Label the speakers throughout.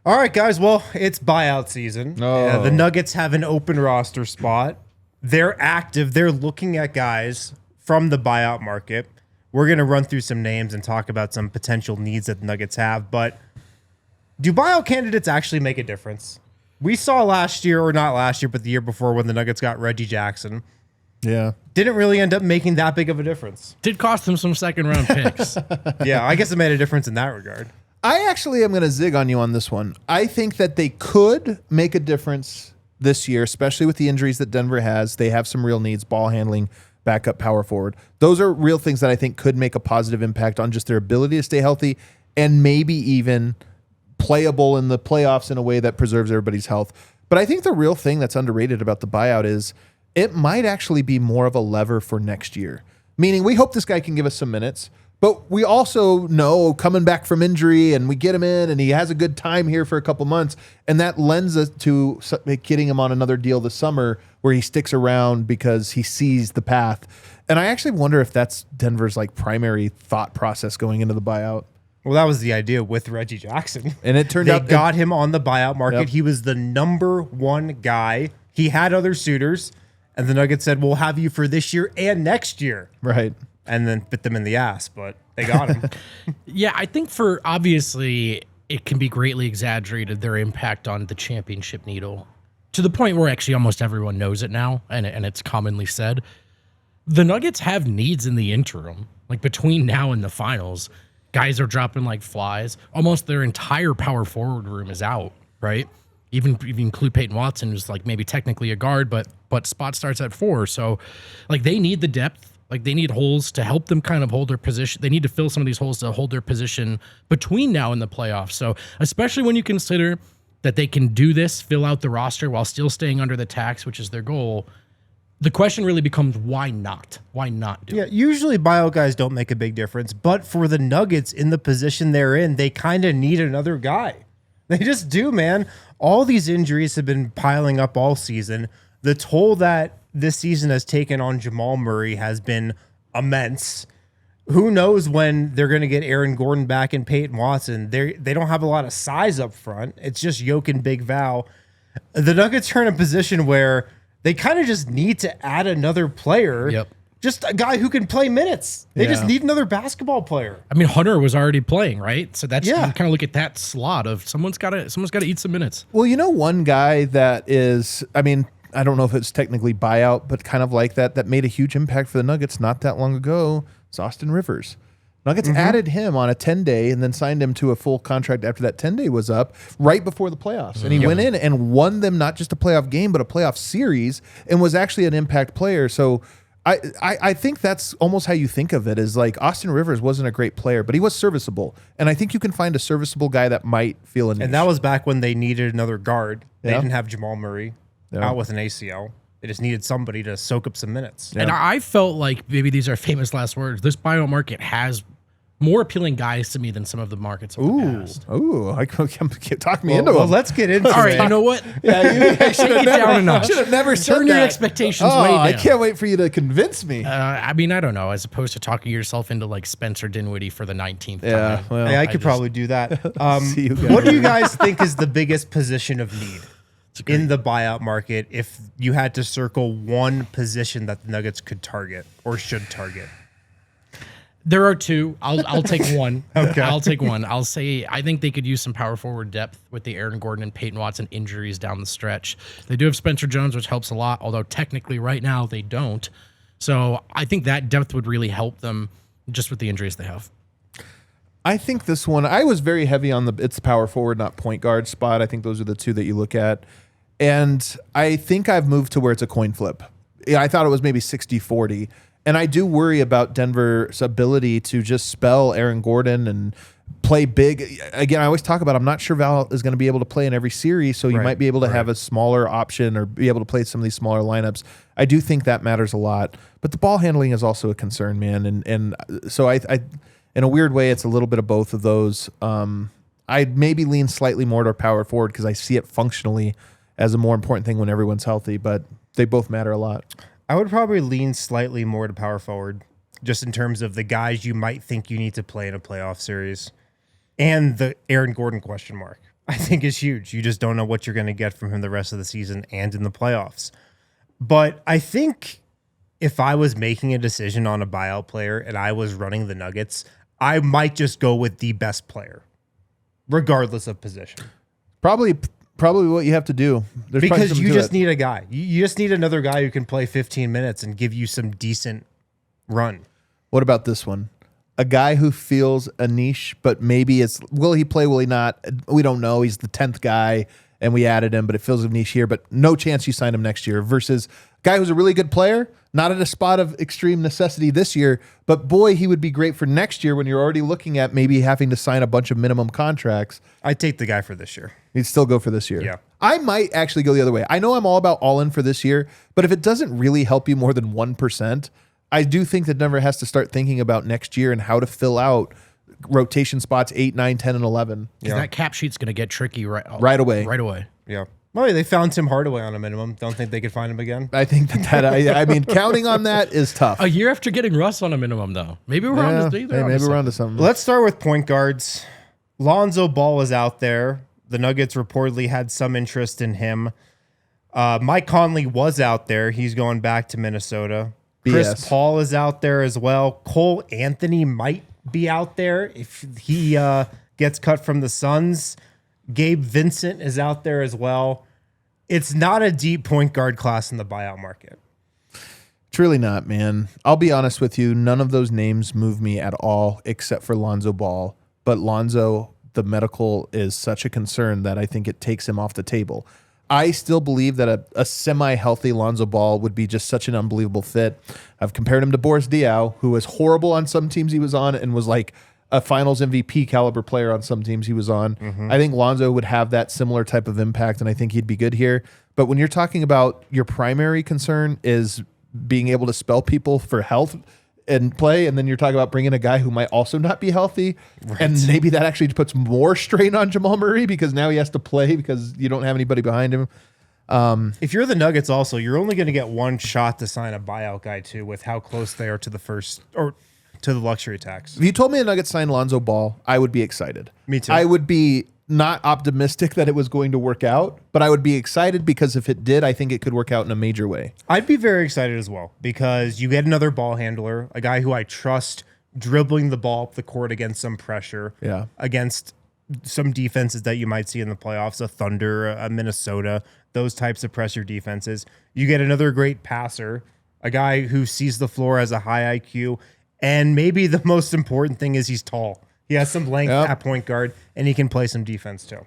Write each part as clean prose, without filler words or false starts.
Speaker 1: All right, guys. Well, it's buyout season.
Speaker 2: Oh.
Speaker 1: The Nuggets have an open roster spot. They're active. They're looking at guys from the buyout market. We're going to run through some names and talk about some potential needs that the Nuggets have. But do buyout candidates actually make a difference? We saw last year, or not last year, but the year before when the Nuggets got Reggie Jackson.
Speaker 2: Yeah.
Speaker 1: Didn't really end up making that big of a difference.
Speaker 3: Did cost them some second-round picks.
Speaker 1: Yeah, I guess it made a difference in that regard.
Speaker 2: I actually am going to zig on you on this one. I think that they could make a difference this year, especially with the injuries that Denver has. They have some real needs, ball handling, backup power forward. Those are real things that I think could make a positive impact on just their ability to stay healthy and maybe even playable in the playoffs in a way that preserves everybody's health. But I think the real thing that's underrated about the buyout is it might actually be more of a lever for next year. Meaning we hope this guy can give us some minutes, but we also know coming back from injury and we get him in and he has a good time here for a couple months, and that lends us to getting him on another deal this summer where he sticks around because he sees the path. And I actually wonder if that's Denver's like primary thought process going into the buyout.
Speaker 1: Well, that was the idea with Reggie Jackson.
Speaker 2: And it turned
Speaker 1: they
Speaker 2: out
Speaker 1: got him on the buyout market.
Speaker 2: Yep.
Speaker 1: He was the number one guy. He had other suitors, and the Nuggets said, we'll have you for this year and next year.
Speaker 2: Right.
Speaker 1: And then bit them in the ass, but they got him.
Speaker 3: Yeah, I think for obviously it can be greatly exaggerated, their impact on the championship needle, to the point where actually almost everyone knows it now, and it's commonly said. The Nuggets have needs in the interim, like between now and the finals. Guys are dropping like flies. Almost their entire power forward room is out, right? Even include Peyton Watson, who's like maybe technically a guard, but spot starts at 4. So like they need the depth. Like they need holes to help them kind of hold their position. They need to fill some of these holes to hold their position between now and the playoffs. So especially when you consider that they can do this, fill out the roster while still staying under the tax, which is their goal, the question really becomes why not? Why not do it?
Speaker 1: Usually buyout guys don't make a big difference, but for the Nuggets in the position they're in, they kind of need another guy. They just do, man. All these injuries have been piling up all season. The toll that this season has taken on Jamal Murray has been immense. Who knows when they're going to get Aaron Gordon back and Peyton Watson? They don't have a lot of size up front. It's just Yoke and Big Val. The Nuggets are in a position where they kind of just need to add another player.
Speaker 3: Yep.
Speaker 1: Just a guy who can play minutes. They just need another basketball player.
Speaker 3: I mean, Hunter was already playing, right? So that's you
Speaker 1: Yeah.
Speaker 3: kind of look at that slot of someone's got to eat some minutes.
Speaker 2: Well, you know, one guy that is, I mean, I don't know if it's technically buyout, but kind of like that made a huge impact for the Nuggets not that long ago. It's Austin Rivers. Nuggets added him on a 10-day and then signed him to a full contract after that 10-day was up right before the playoffs. And he went in and won them not just a playoff game, but a playoff series and was actually an impact player. So I think that's almost how you think of it, is like Austin Rivers wasn't a great player, but he was serviceable. And I think you can find a serviceable guy that might feel a niche.
Speaker 1: And that was back when they needed another guard. They
Speaker 2: Yeah.
Speaker 1: didn't have Jamal Murray out with an ACL. They just needed somebody to soak up some minutes.
Speaker 3: And I felt like maybe these are famous last words. This buyout market has more appealing guys to me than some of the markets of the past.
Speaker 2: Talk me into
Speaker 1: Well,
Speaker 2: him.
Speaker 1: let's get into
Speaker 3: All right,
Speaker 1: it.
Speaker 3: you know what?
Speaker 2: I
Speaker 3: Take it down a notch.
Speaker 2: should have never said
Speaker 3: Turn your
Speaker 2: that.
Speaker 3: expectations
Speaker 2: Oh,
Speaker 3: way down.
Speaker 2: I can't wait for you to convince me.
Speaker 3: I mean, I don't know. As opposed to talking yourself into like Spencer Dinwiddie for the 19th
Speaker 2: Yeah,
Speaker 3: time.
Speaker 2: well,
Speaker 1: Hey, I could probably do that.
Speaker 2: See you guys.
Speaker 1: What do you guys think is the biggest position of need in the buyout market if you had to circle one position that the Nuggets could target or should target?
Speaker 3: There are two. I'll take one.
Speaker 1: Okay.
Speaker 3: I'll take one. I'll say I think they could use some power forward depth with the Aaron Gordon and Peyton Watson injuries down the stretch. They do have Spencer Jones, which helps a lot, although technically right now they don't. So I think that depth would really help them just with the injuries they have.
Speaker 2: I think this one, I was very heavy on it's power forward, not point guard spot. I think those are the two that you look at. And I think I've moved to where it's a coin flip. Yeah, I thought it was maybe 60-40. And I do worry about Denver's ability to just spell Aaron Gordon and play big. Again, I always talk about I'm not sure Val is going to be able to play in every series, so you might be able to have a smaller option or be able to play some of these smaller lineups. I do think that matters a lot. But the ball handling is also a concern, man. And so I in a weird way, it's a little bit of both of those. I'd maybe lean slightly more to power forward because I see it functionally as a more important thing when everyone's healthy, but they both matter a lot.
Speaker 1: I would probably lean slightly more to power forward, just in terms of the guys you might think you need to play in a playoff series and the Aaron Gordon question mark. I think is huge. You just don't know what you're going to get from him the rest of the season and in the playoffs. But I think if I was making a decision on a buyout player and I was running the Nuggets, I might just go with the best player, regardless of position.
Speaker 2: Probably what you have to do. There's
Speaker 1: Because you just need a guy. You just need another guy who can play 15 minutes and give you some decent run.
Speaker 2: What about this one? A guy who feels a niche, but maybe it's, will he play, will he not? We don't know. He's the 10th guy, and we added him, but it feels a niche here, but no chance you sign him next year, versus a guy who's a really good player, not at a spot of extreme necessity this year, but boy, he would be great for next year when you're already looking at maybe having to sign a bunch of minimum contracts.
Speaker 1: I'd take the guy for this year.
Speaker 2: He'd still go for this year.
Speaker 1: Yeah.
Speaker 2: I might actually go the other way. I know I'm all about all in for this year, but if it doesn't really help you more than 1%, I do think that Denver has to start thinking about next year and how to fill out rotation spots 8, 9, 10, and 11.
Speaker 3: Because that cap sheet's going to get tricky right
Speaker 2: away.
Speaker 3: Right away.
Speaker 1: Yeah. Well, they found Tim Hardaway on a minimum. Don't think they could find him again.
Speaker 2: I think I mean, counting on that is tough.
Speaker 3: A year after getting Russ on a minimum, though. Maybe we're on to
Speaker 2: maybe we're on to something.
Speaker 1: Let's start with point guards. Lonzo Ball is out there. The Nuggets reportedly had some interest in him. Mike Conley was out there. He's going back to Minnesota. Chris Paul is out there as well. Cole Anthony might be out there if he gets cut from the Suns. Gabe Vincent is out there as well. It's not a deep point guard class in the buyout market.
Speaker 2: Truly not, man. I'll be honest with you. None of those names move me at all except for Lonzo Ball. But Lonzo, the medical is such a concern that I think it takes him off the table. I still believe that a semi-healthy Lonzo Ball would be just such an unbelievable fit. I've compared him to Boris Diaw, who was horrible on some teams he was on and was like a finals MVP caliber player on some teams he was on. I think Lonzo would have that similar type of impact, and I think he'd be good here. But when you're talking about your primary concern is being able to spell people for health and play, and then you're talking about bringing a guy who might also not be healthy, and maybe that actually puts more strain on Jamal Murray because now he has to play because you don't have anybody behind him.
Speaker 1: If you're the Nuggets also, you're only going to get one shot to sign a buyout guy too with how close they are to the first or to the luxury tax.
Speaker 2: If you told me the Nuggets signed Lonzo Ball, I would be excited.
Speaker 1: Me too.
Speaker 2: I would be not optimistic that it was going to work out, but I would be excited because if it did, I think it could work out in a major way.
Speaker 1: I'd be very excited as well because you get another ball handler, a guy who I trust dribbling the ball up the court against some pressure, against some defenses that you might see in the playoffs, a Thunder, a Minnesota, those types of pressure defenses. You get another great passer, a guy who sees the floor, has a high IQ, and maybe the most important thing is he's tall. He has some length at point guard, and he can play some defense too.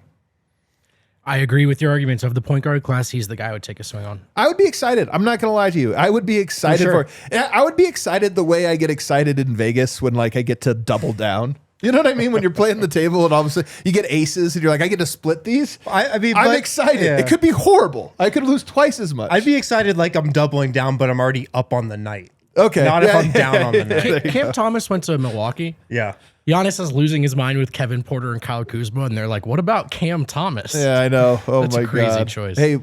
Speaker 3: I agree with your arguments. Of the point guard class, he's the guy I would take a swing on.
Speaker 2: I would be excited. I'm not going to lie to you. I would be excited for I would be excited the way I get excited in Vegas when like I get to double down. You know what I mean? When you're playing the table and all of a sudden you get aces and you're like, I get to split these.
Speaker 1: I mean,
Speaker 2: I'm excited.
Speaker 1: Yeah.
Speaker 2: It could be horrible. I could lose twice as much.
Speaker 1: I'd be excited like I'm doubling down, but I'm already up on the night.
Speaker 2: Okay.
Speaker 1: Not if I'm down on the night.
Speaker 3: Cam Thomas went to Milwaukee.
Speaker 1: Yeah.
Speaker 3: Giannis is losing his mind with Kevin Porter and Kyle Kuzma, and they're like, what about Cam Thomas?
Speaker 2: Yeah, I know. Oh
Speaker 3: That's
Speaker 2: my
Speaker 3: a crazy
Speaker 2: God.
Speaker 3: choice.
Speaker 2: Hey,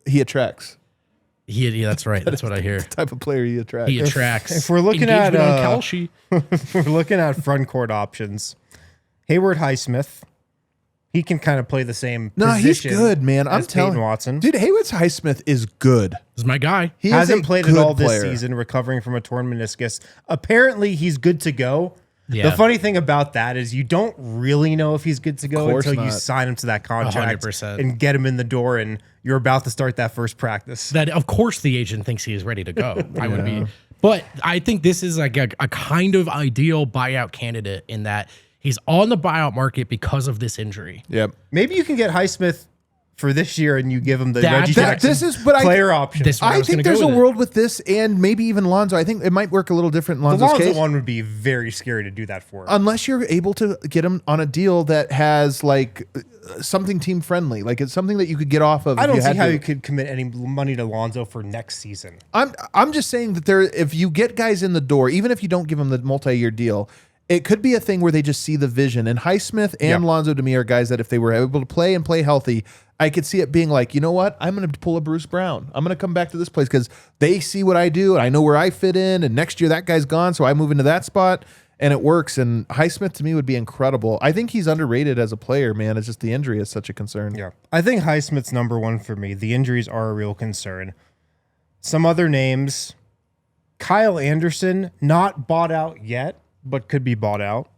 Speaker 2: he attracts.
Speaker 3: Yeah, that's right. That's what I hear.
Speaker 2: The type of player he attracts.
Speaker 3: He attracts.
Speaker 1: If we're looking at
Speaker 3: Engagement on Kalshi.
Speaker 1: we're looking at front court options, Hayward Highsmith, he can kind of play the same
Speaker 2: No, he's
Speaker 1: position
Speaker 2: good, man. I'm
Speaker 1: as
Speaker 2: telling
Speaker 1: Peyton Watson.
Speaker 2: Dude, Hayward Highsmith is good.
Speaker 3: This is my guy.
Speaker 2: He
Speaker 1: Hasn't
Speaker 2: is a
Speaker 1: played at
Speaker 2: good
Speaker 1: all this
Speaker 2: player.
Speaker 1: season, recovering from a torn meniscus. Apparently, he's good to go.
Speaker 3: Yeah.
Speaker 1: The funny thing about that is you don't really know if he's good to go
Speaker 2: Course
Speaker 1: until you
Speaker 2: not.
Speaker 1: sign him to that contract
Speaker 3: 100%.
Speaker 1: and get him in the door, and you're about to start that first practice.
Speaker 3: That of course the agent thinks he is ready to go. I would be, but I think this is like a kind of ideal buyout candidate in that he's on the buyout market because of this injury.
Speaker 2: Yep.
Speaker 1: Maybe you can get Highsmith for this year, and you give him the
Speaker 3: That-
Speaker 1: Reggie
Speaker 3: that-
Speaker 1: Jackson
Speaker 2: but
Speaker 1: player option.
Speaker 3: This-
Speaker 2: I
Speaker 3: was
Speaker 2: think
Speaker 3: gonna go
Speaker 2: there's a
Speaker 3: with it.
Speaker 2: world with this and maybe even Lonzo. I think it might work a little different in
Speaker 1: the
Speaker 2: Lonzo's
Speaker 1: Lonzo
Speaker 2: case.
Speaker 1: one would be very scary to do that for.
Speaker 2: Unless you're able to get him on a deal that has like something team friendly, like it's something that you could get off of.
Speaker 1: I
Speaker 2: if
Speaker 1: don't
Speaker 2: you
Speaker 1: see
Speaker 2: had
Speaker 1: how
Speaker 2: to.
Speaker 1: you could commit any money to Lonzo for next season.
Speaker 2: I'm just saying that if you get guys in the door, even if you don't give them the multi-year deal, it could be a thing where they just see the vision. And Highsmith and Lonzo to me are guys that if they were able to play and play healthy, I could see it being like, you know what? I'm going to pull a Bruce Brown. I'm going to come back to this place because they see what I do and I know where I fit in. And next year that guy's gone, so I move into that spot. and it works. And Highsmith to me would be incredible. I think he's underrated as a player, man. It's just the injury is such a concern.
Speaker 1: Yeah. I think Highsmith's number one for me. The injuries are a real concern. Some other names, Kyle Anderson, not bought out yet, but could be bought out.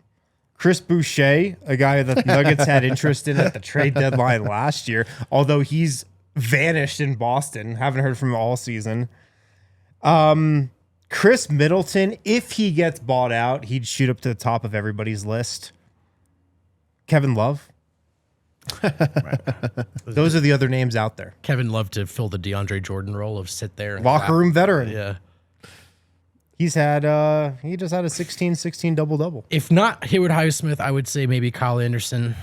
Speaker 1: Chris Boucher, a guy that the Nuggets had interest in at the trade deadline last year, although he's vanished in Boston. Haven't heard from him all season. Chris Middleton, if he gets bought out, he'd shoot up to the top of everybody's list. Kevin Love. Those are the other names out there.
Speaker 3: Kevin Love to fill the DeAndre Jordan role of sit there. And
Speaker 1: Locker room veteran.
Speaker 3: Yeah.
Speaker 1: He just had a 16-16 double-double.
Speaker 3: If not Haywood Highsmith, I would say maybe Kyle Anderson,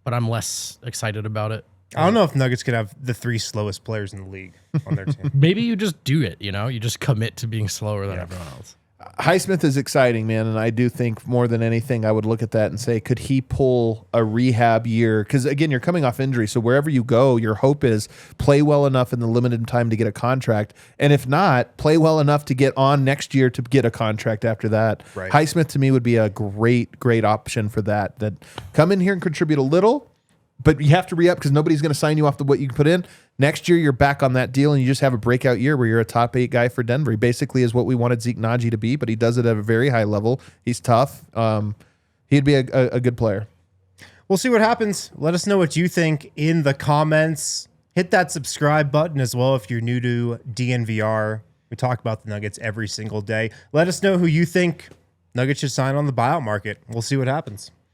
Speaker 3: but I'm less excited about it.
Speaker 1: I don't know if Nuggets could have the 3 slowest players in the league on their team.
Speaker 3: Maybe you just do it, you just commit to being slower than everyone else.
Speaker 2: Highsmith is exciting, man, and I do think more than anything, I would look at that and say, could he pull a rehab year? Because again, you're coming off injury, so wherever you go, your hope is play well enough in the limited time to get a contract, and if not, play well enough to get on next year to get a contract after that.
Speaker 1: Right.
Speaker 2: Highsmith to me would be a great option for that. That come in here and contribute a little, but you have to re-up because nobody's going to sign you off what you can put in. Next year, you're back on that deal, and you just have a breakout year where you're a top 8 guy for Denver. He basically is what we wanted Zeke Naji to be, but he does it at a very high level. He's tough. He'd be a good player.
Speaker 1: We'll see what happens. Let us know what you think in the comments. Hit that subscribe button as well if you're new to DNVR. We talk about the Nuggets every single day. Let us know who you think Nuggets should sign on the buyout market. We'll see what happens.